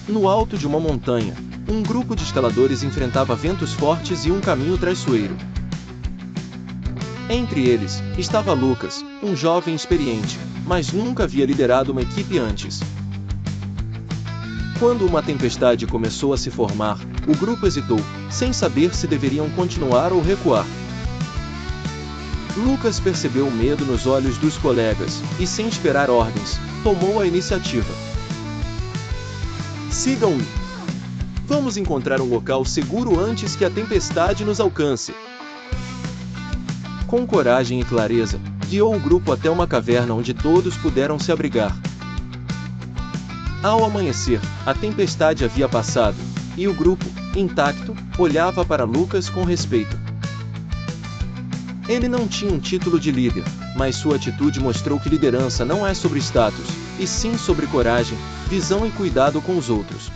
No alto de uma montanha, um grupo de escaladores enfrentava ventos fortes e um caminho traiçoeiro. Entre eles, estava Lucas, um jovem experiente, mas nunca havia liderado uma equipe antes. Quando uma tempestade começou a se formar, o grupo hesitou, sem saber se deveriam continuar ou recuar. Lucas percebeu o medo nos olhos dos colegas, e sem esperar ordens, tomou a iniciativa. Sigam-me! Vamos encontrar um local seguro antes que a tempestade nos alcance. Com coragem e clareza, guiou o grupo até uma caverna onde todos puderam se abrigar. Ao amanhecer, a tempestade havia passado, e o grupo, intacto, olhava para Lucas com respeito. Ele não tinha um título de líder, mas sua atitude mostrou que liderança não é sobre status, e sim sobre coragem, visão e cuidado com os outros.